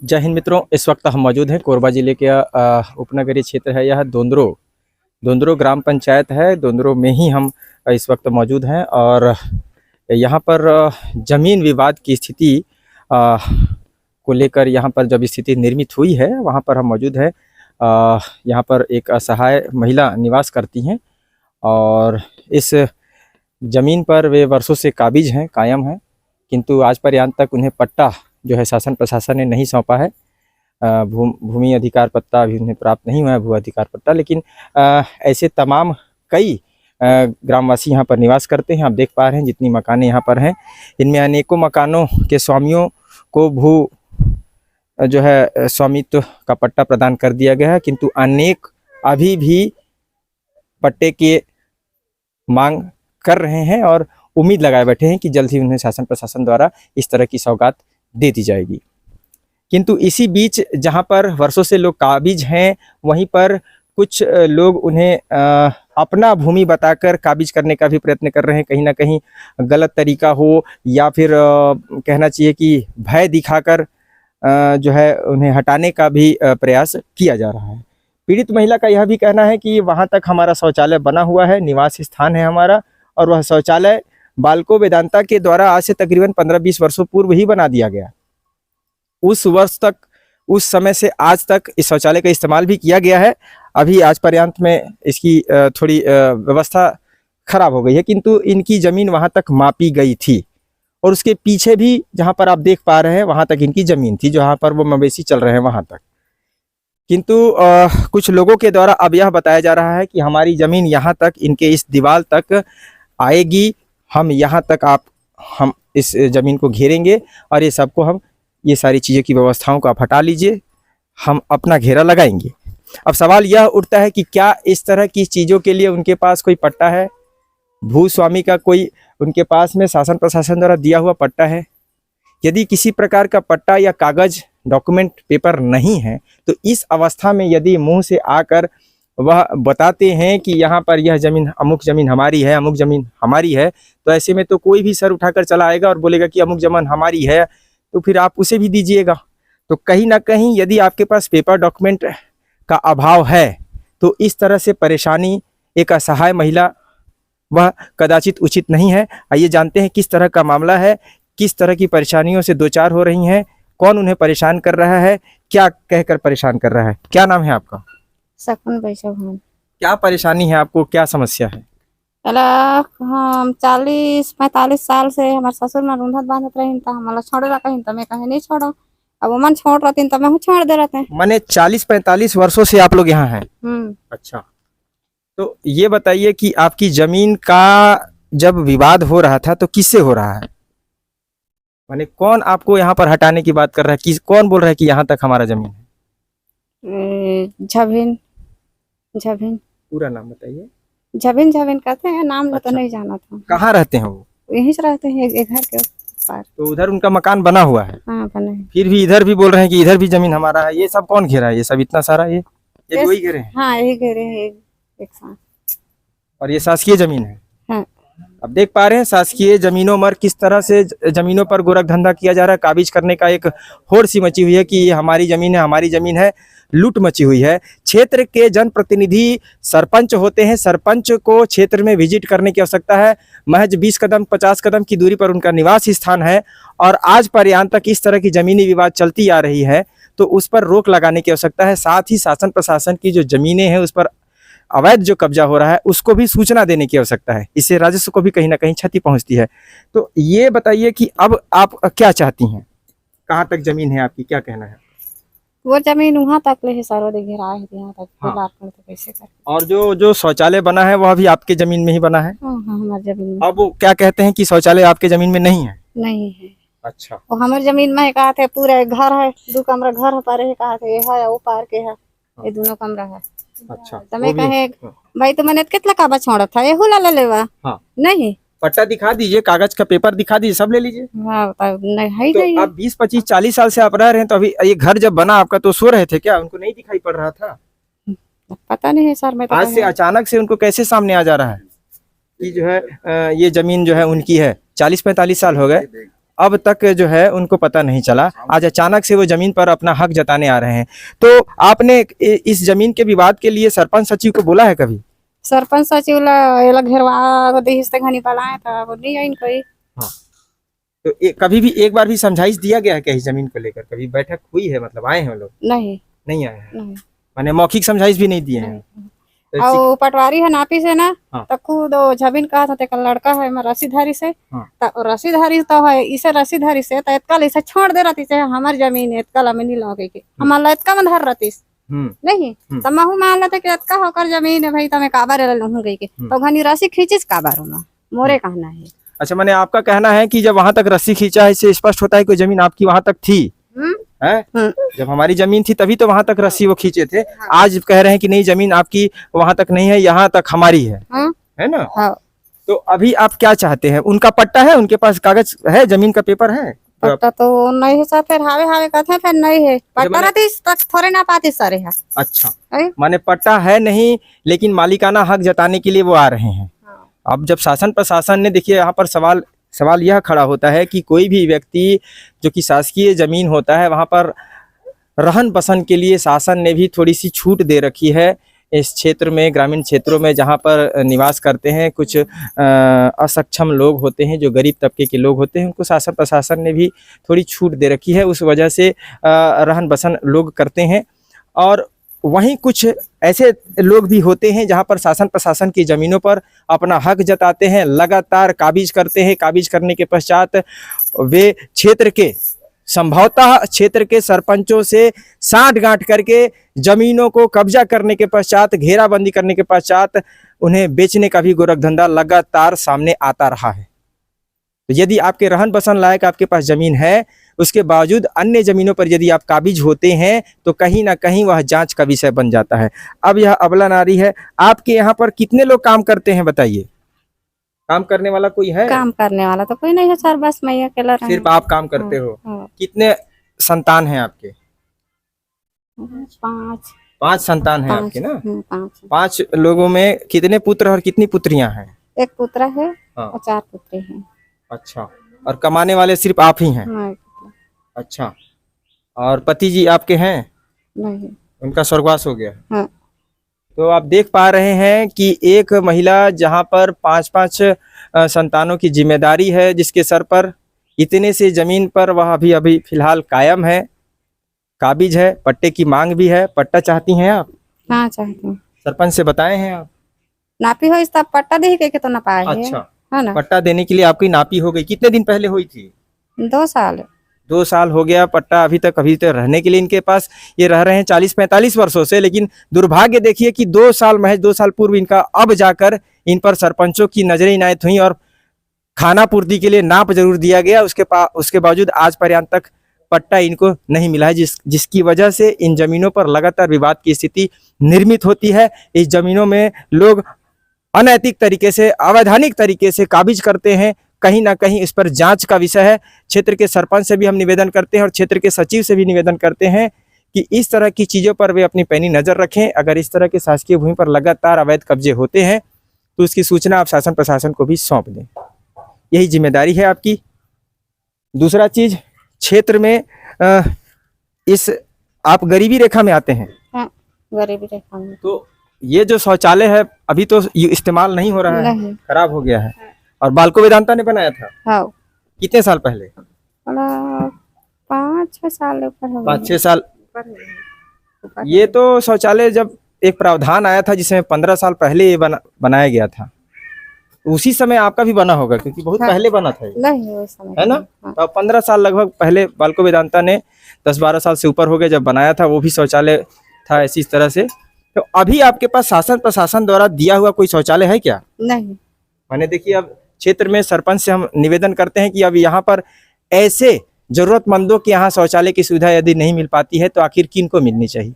जय हिंद मित्रों, इस वक्त हम मौजूद हैं कोरबा जिले के उपनगरीय क्षेत्र है यह दोंदरो ग्राम पंचायत है। दोंदरो में ही हम इस वक्त मौजूद हैं और यहाँ पर जमीन विवाद की स्थिति को लेकर यहाँ पर जब स्थिति निर्मित हुई है वहाँ पर हम मौजूद हैं। यहाँ पर एक असहाय महिला निवास करती हैं और इस ज़मीन पर वे वर्षों से कायम हैं, किंतु आज पर्यंत तक उन्हें पट्टा जो है शासन प्रशासन ने नहीं सौंपा है। भूमि अधिकार पट्टा अभी उन्हें प्राप्त नहीं हुआ है, भू अधिकार पट्टा। लेकिन ऐसे तमाम कई ग्रामवासी यहाँ पर निवास करते हैं। आप देख पा रहे हैं जितनी मकानें यहाँ पर हैं, इनमें अनेकों मकानों के स्वामियों को भू जो है स्वामित्व का पट्टा प्रदान कर दिया गया है, किंतु अनेक अभी भी पट्टे के मांग कर रहे हैं और उम्मीद लगाए बैठे हैं कि जल्द ही उन्हें शासन प्रशासन द्वारा इस तरह की सौगात दे दी जाएगी। किंतु इसी बीच जहां पर वर्षों से लोग काबिज हैं, वहीं पर कुछ लोग उन्हें अपना भूमि बताकर काबिज करने का भी प्रयत्न कर रहे हैं। कहीं ना कहीं गलत तरीका हो या फिर कहना चाहिए कि भय दिखाकर जो है उन्हें हटाने का भी प्रयास किया जा रहा है। पीड़ित महिला का यह भी कहना है कि वहां तक हमारा शौचालय बना हुआ है, निवास स्थान है हमारा, और वह शौचालय बालको वेदांता के द्वारा आज से तकरीबन 15-20 वर्षों पूर्व ही बना दिया गया। उस वर्ष तक, उस समय से आज तक इस शौचालय का इस्तेमाल भी किया गया है। अभी आज पर्यंत में इसकी थोड़ी व्यवस्था खराब हो गई है, किंतु इनकी ज़मीन वहां तक मापी गई थी और उसके पीछे भी जहां पर आप देख पा रहे हैं वहां तक इनकी ज़मीन थी, जहां पर वो मवेशी चल रहे हैं वहां तक। किंतु कुछ लोगों के द्वारा अब यह बताया जा रहा है कि हमारी ज़मीन यहाँ तक, इनके इस दीवार तक आएगी, हम यहाँ तक हम इस ज़मीन को घेरेंगे और ये सबको हम ये सारी चीज़ों की व्यवस्थाओं को आप हटा लीजिए, हम अपना घेरा लगाएंगे। अब सवाल यह उठता है कि क्या इस तरह की चीज़ों के लिए उनके पास कोई पट्टा है, भूस्वामी का कोई उनके पास में शासन प्रशासन द्वारा दिया हुआ पट्टा है? यदि किसी प्रकार का पट्टा या कागज डॉक्यूमेंट पेपर नहीं है तो इस अवस्था में यदि मुंह से आकर वह बताते हैं कि यहाँ पर यह ज़मीन, अमुक ज़मीन हमारी है, अमुक ज़मीन हमारी है, तो ऐसे में तो कोई भी सर उठाकर चला आएगा और बोलेगा कि अमुक ज़मीन हमारी है, तो फिर आप उसे भी दीजिएगा। तो कहीं ना कहीं यदि आपके पास पेपर डॉक्यूमेंट का अभाव है तो इस तरह से परेशानी एक असहाय महिला वह कदाचित उचित नहीं है। आइए जानते हैं किस तरह का मामला है, किस तरह की परेशानियों से दो चार हो रही हैं, कौन उन्हें परेशान कर रहा है, क्या कहकर परेशान कर रहा है। क्या नाम है आपका? सकून वैश्य। क्या परेशानी है आपको, क्या समस्या है? हम 40-45 साल से हमारे ससुर में रूंधत बांधत रही, हमारा छोड़ रहा कहीं तो मैं कहीं नहीं छोड़ा, अब मन छोड़ रही तो मैं छोड़ दे रहते हैं। माने 40-45 वर्षों से आप लोग यहाँ हैं? अच्छा, तो ये बताइए कि आपकी जमीन का जब विवाद हो रहा था तो किससे हो रहा है? माने कौन आपको यहाँ पर हटाने की बात कर रहा है, कौन बोल रहा है कि यहाँ तक हमारा जमीन है? झबिन झबिन। पूरा नाम बताइए। झबिन झबिन कहते हैं, नाम अच्छा। तो नहीं जाना था। कहाँ रहते हैं वो? यहीं से रहते हैं, एक घर के पार। तो उधर उनका मकान बना हुआ है? हाँ, बना है। फिर भी इधर भी बोल रहे हैं कि इधर भी जमीन हमारा है। ये सब कौन घेरा है, ये सब इतना सारा? ये वही घेरे हैं? हाँ, यही घेरे हैं एक साथ। और ये शासकीय जमीन है? हाँ। अब देख पा रहे हैं शासकीय जमीनों पर किस तरह से जमीनों पर गोरख धंधा किया जा रहा है। काबिज करने का एक होड़ सी मची हुई है कि ये हमारी जमीन है, हमारी जमीन है, लूट मची हुई है। क्षेत्र के जनप्रतिनिधि सरपंच होते हैं, सरपंच को क्षेत्र में विजिट करने की आवश्यकता है। महज 20 कदम 50 कदम की दूरी पर उनका निवास स्थान है और आज पर्यंत तक इस तरह की जमीनी विवाद चलती आ रही है, तो उस पर रोक लगाने की आवश्यकता है। साथ ही शासन प्रशासन की जो जमीनें हैं उस पर अवैध जो कब्जा हो रहा है उसको भी सूचना देने की आवश्यकता है। इससे राजस्व को भी कहीं ना कहीं क्षति पहुंचती है। तो ये बताइए कि अब आप क्या चाहती हैं, कहाँ तक जमीन है आपकी, क्या कहना है? वो जमीन वहाँ तक ले सारो दे घेरा है, यहाँ तक। हाँ। तो कैसे कर? और जो शौचालय बना है वह भी आपके जमीन में ही बना है? हाँ, हमारी जमीन में। अब वो क्या कहते हैं कि शौचालय आपके जमीन में नहीं है? नहीं है। अच्छा। वो हमारी जमीन में कहा थे पूरे घर है, 2 कमरा घर है, पारे कहा थे ये है, वो पार के है, ये दोनों कमरा है। अच्छा, तो मैं कहे भाई तो मैंने कितना कागज छोड़ा था, ये हुला ले लेवा। हाँ। नहीं, पट्टा दिखा दीजिए, कागज का पेपर दिखा दीजिए, सब ले लीजिए। हाँ, नहीं है, तो नहीं है। आप 20-25-40 साल से आप रह रहे हैं, तो अभी ये घर जब बना आपका तो सो रहे थे क्या, उनको नहीं दिखाई पड़ रहा था? पता नहीं है सर, मैं तो आज से अचानक से उनको कैसे सामने आ जा रहा है कि जो है ये जमीन जो है उनकी है? 40-45 साल हो गए अब तक जो है उनको पता नहीं चला। आज अचानक से वो जमीन पर अपना हक जताने आ रहे हैं। तो आपने इस जमीन के विवाद के लिए सरपंच सचिव को बोला है कभी? सरपंच सचिव ला एला घेरवा देहिस तक घनी पलाए था, वो नहीं आइन कोई। तो कभी भी एक बार भी समझाइश दिया गया है क्या इस जमीन को लेकर? कभी बैठक हुई है, मतलब आए हैं लोग? नहीं नहीं आए हैं, नहीं माने मौखिक समझाइश भी नहीं दिए हैं। तो और पटवारी है नापी से ना, हाँ। तो खुद जमीन कहा था तेका लड़का है मैं रसीधारी से, हाँ। तो रसीधारी तो है इसे रसीधारी से तो इतकल इसे छोड़ दे रहती से हमार जमीन इतकल हमें नहीं लगे के हमारा इतका में धर रहती नहीं तो महू मान लेते कि इतका होकर जमीन है भाई तो मैं काबर लूँ गई के तो घनी रसी खींचिस काबर होना मोरे कहना है। अच्छा, माने आपका कहना है कि जब वहां तक रस्सी खींचा है इससे स्पष्ट होता है कि जमीन आपकी वहां तक थी है? जब हमारी जमीन थी तभी तो वहां तक रस्सी वो खींचे थे। आज कह रहे हैं कि नहीं जमीन आपकी वहां तक नहीं है, यहाँ तक हमारी है ना? हाँ। तो अभी आप क्या चाहते हैं? उनका पट्टा है, उनके पास कागज है, जमीन का पेपर है? पट्टा तो नहीं है सर, फिर हावे हावे कहते हैं फिर नहीं है पट्टा रहती तक थोड़े ना पाती सारे है। अच्छा, माने पट्टा है नहीं लेकिन मालिकाना हक जताने के लिए वो आ रहे हैं। अब जब शासन प्रशासन ने, देखिए यहाँ पर सवाल यह खड़ा होता है कि कोई भी व्यक्ति जो कि शासकीय जमीन होता है वहाँ पर रहन बसन के लिए शासन ने भी थोड़ी सी छूट दे रखी है। इस क्षेत्र में, ग्रामीण क्षेत्रों में जहाँ पर निवास करते हैं कुछ असक्षम लोग होते हैं, जो गरीब तबके के लोग होते हैं, उनको शासन प्रशासन ने भी थोड़ी छूट दे रखी है। उस वजह से रहन बसन लोग करते हैं। और वहीं कुछ ऐसे लोग भी होते हैं जहां पर शासन प्रशासन की ज़मीनों पर अपना हक जताते हैं, लगातार काबिज करते हैं। काबिज करने के पश्चात वे क्षेत्र के, संभवतः क्षेत्र के सरपंचों से साठ गांठ करके जमीनों को कब्जा करने के पश्चात, घेराबंदी करने के पश्चात उन्हें बेचने का भी गोरखधंधा लगातार सामने आता रहा है। तो यदि आपके रहन बसन लायक आपके पास जमीन है, उसके बावजूद अन्य जमीनों पर यदि आप काबिज होते हैं तो कहीं ना कहीं वह जांच का विषय बन जाता है। अब यह अबला नारी है। आपके यहाँ पर कितने लोग काम करते हैं बताइए? काम करने वाला कोई है? काम करने वाला तो कोई नहीं है सर, बस मैं अकेला रहूं। सिर्फ आप काम करते हो? कितने संतान हैं आपके? 5 संतान हैं आपके ना? 5 लोगों में कितने पुत्र और कितनी पुत्रियां हैं? एक पुत्र है और 4 पुत्री हैं। अच्छा, और कमाने वाले सिर्फ आप ही हैं? अच्छा, और पति जी आपके हैं? नहीं, उनका स्वर्गवास हो गया। हाँ। तो आप देख पा रहे हैं कि एक महिला जहां पर 5-5 संतानों की जिम्मेदारी है, जिसके सर पर इतने से जमीन पर वह अभी फिलहाल कायम है, काबिज है, पट्टे की मांग भी है। पट्टा चाहती हैं आप? हाँ चाहती हूँ। सरपंच से बताए हैं आप? नापी हो इस तब पट्टा दे के तो ना पाए। अच्छा, है ना? पट्टा देने के लिए आपकी नापी हो गई, कितने दिन पहले हुई थी? 2 साल। 2 साल हो गया। पट्टा अभी तक रहने के लिए इनके पास, ये रह रहे हैं 40-45 वर्षों से। लेकिन दुर्भाग्य देखिए कि 2 साल, महज 2 साल पूर्व इनका अब जाकर इन पर सरपंचों की नजरें इनायत हुई और खाना पूर्ति के लिए नाप जरूर दिया गया। उसके बावजूद आज पर्यंत तक पट्टा इनको नहीं मिला है, जिसकी वजह से इन जमीनों पर लगातार विवाद की स्थिति निर्मित होती है। इस जमीनों में लोग अनैतिक तरीके से, अवैधानिक तरीके से काबिज करते हैं। कहीं ना कहीं इस पर जांच का विषय है। क्षेत्र के सरपंच से भी हम निवेदन करते हैं और क्षेत्र के सचिव से भी निवेदन करते हैं कि इस तरह की चीज़ों पर वे अपनी पैनी नज़र रखें। अगर इस तरह के शासकीय भूमि पर लगातार अवैध कब्जे होते हैं तो उसकी सूचना आप शासन प्रशासन को भी सौंप दें, यही जिम्मेदारी है आपकी। दूसरा चीज़, क्षेत्र में आप गरीबी रेखा में आते हैं? हाँ, गरीबी रेखा में। तो ये जो शौचालय है अभी तो इस्तेमाल नहीं हो रहा है, खराब हो गया है। और बालको वेदांता ने बनाया था? हाँ। कितने साल पहले? 5-6 साल ऊपर हो गया। 5-6 साल। ये तो शौचालय जब एक प्रावधान आया था जिसमें 15 साल पहले ये बनाया गया था, उसी समय आपका भी बना होगा क्योंकि बहुत पहले बना था ये। नहीं, उस समय है ना? तो 15 साल लगभग पहले बालको वेदांता ने, 10-12 साल से ऊपर हो गए जब बनाया था, वो भी शौचालय था ऐसी इस तरह से। तो अभी आपके पास शासन प्रशासन द्वारा दिया हुआ कोई शौचालय है क्या? नहीं। मैंने देखिए, अब क्षेत्र में सरपंच से हम निवेदन करते हैं कि अब यहाँ पर ऐसे जरूरतमंदों के यहाँ शौचालय की सुविधा यदि नहीं मिल पाती है तो आखिर किन को मिलनी चाहिए।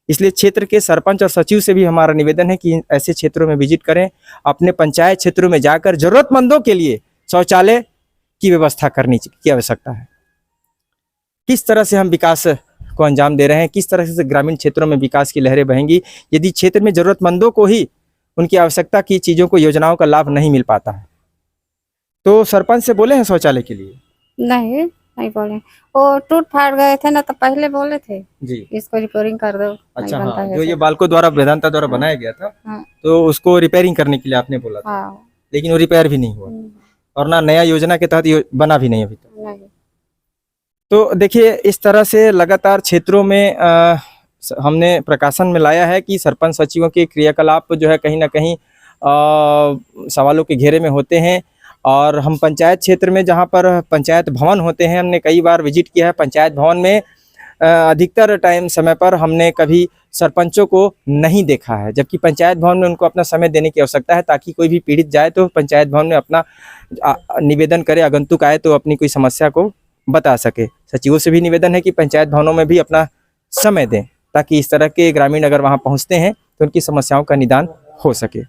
इसलिए क्षेत्र के सरपंच और सचिव से भी हमारा निवेदन है कि ऐसे क्षेत्रों में विजिट करें, अपने पंचायत क्षेत्रों में जाकर जरूरतमंदों के लिए शौचालय की व्यवस्था करने की आवश्यकता है। किस तरह से हम विकास को अंजाम दे रहे हैं, किस तरह से ग्रामीण क्षेत्रों में विकास की लहरें बहेंगी यदि क्षेत्र में जरूरतमंदों को ही उनकी आवश्यकता की चीज़ों को, योजनाओं का लाभ नहीं मिल पाता है। तो सरपंच से बोले हैं शौचालय के लिए? नहीं नहीं बोले, वो टूट फाट गए थे ना तो पहले बोले थे जी। इसको रिपेयरिंग कर दो, अच्छा, नहीं बनता हाँ, है जो ये ऐसे। बाल्को द्वारा वेदांता द्वारा बनाया गया था, हाँ तो उसको रिपेयरिंग करने के लिए आपने बोला था, हाँ लेकिन वो रिपेयर भी नहीं हुआ और ना नया योजना के तहत बना भी नहीं अभी तक। नहीं तो देखिए, इस तरह से लगातार क्षेत्रों में हमने प्रकाशन में लाया है कि सरपंच सचिवों के क्रियाकलाप जो है कहीं ना कहीं सवालों के घेरे में होते हैं। और हम पंचायत क्षेत्र में जहाँ पर पंचायत भवन होते हैं, हमने कई बार विजिट किया है पंचायत भवन में। अधिकतर टाइम समय पर हमने कभी सरपंचों को नहीं देखा है, जबकि पंचायत भवन में उनको अपना समय देने की आवश्यकता है, ताकि कोई भी पीड़ित जाए तो पंचायत भवन में अपना निवेदन करे, आगंतुक आए तो अपनी कोई समस्या को बता सके। सचिवों से भी निवेदन है कि पंचायत भवनों में भी अपना समय दें, ताकि इस तरह के ग्रामीण अगर वहाँ पहुँचते हैं तो उनकी समस्याओं का निदान हो सके।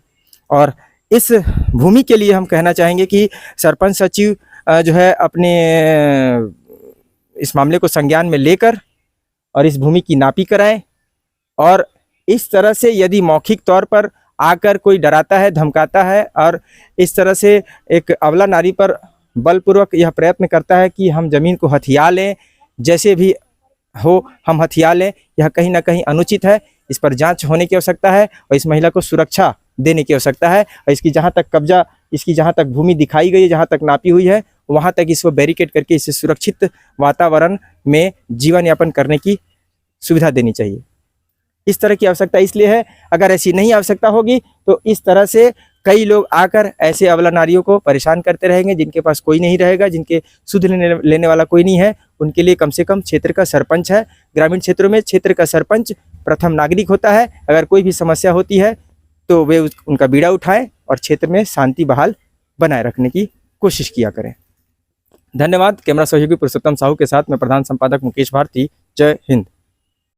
और इस भूमि के लिए हम कहना चाहेंगे कि सरपंच सचिव जो है अपने इस मामले को संज्ञान में लेकर और इस भूमि की नापी कराएं। और इस तरह से यदि मौखिक तौर पर आकर कोई डराता है, धमकाता है और इस तरह से एक अबला नारी पर बलपूर्वक यह प्रयत्न करता है कि हम जमीन को हथिया लें, जैसे भी हो हम हथिया लें, यह कहीं ना कहीं अनुचित है। इस पर जांच होने की आवश्यकता है और इस महिला को सुरक्षा देने की आवश्यकता है। और इसकी जहां तक कब्जा, इसकी जहां तक भूमि दिखाई गई है, जहां तक नापी हुई है, वहां तक इसको बैरिकेड करके इसे सुरक्षित वातावरण में जीवन यापन करने की सुविधा देनी चाहिए। इस तरह की आवश्यकता इसलिए है, अगर ऐसी नहीं आवश्यकता होगी तो इस तरह से कई लोग आकर ऐसे अबला नारियों को परेशान करते रहेंगे, जिनके पास कोई नहीं रहेगा, जिनके सुध लेने वाला कोई नहीं है। उनके लिए कम से कम क्षेत्र का सरपंच है। ग्रामीण क्षेत्रों में क्षेत्र का सरपंच प्रथम नागरिक होता है। अगर कोई भी समस्या होती है तो वे उनका बीड़ा उठाएं और क्षेत्र में शांति बहाल बनाए रखने की कोशिश किया करें। धन्यवाद। कैमरा सहयोगी पुरुषोत्तम साहू के साथ मैं प्रधान संपादक मुकेश भारती। जय हिंद।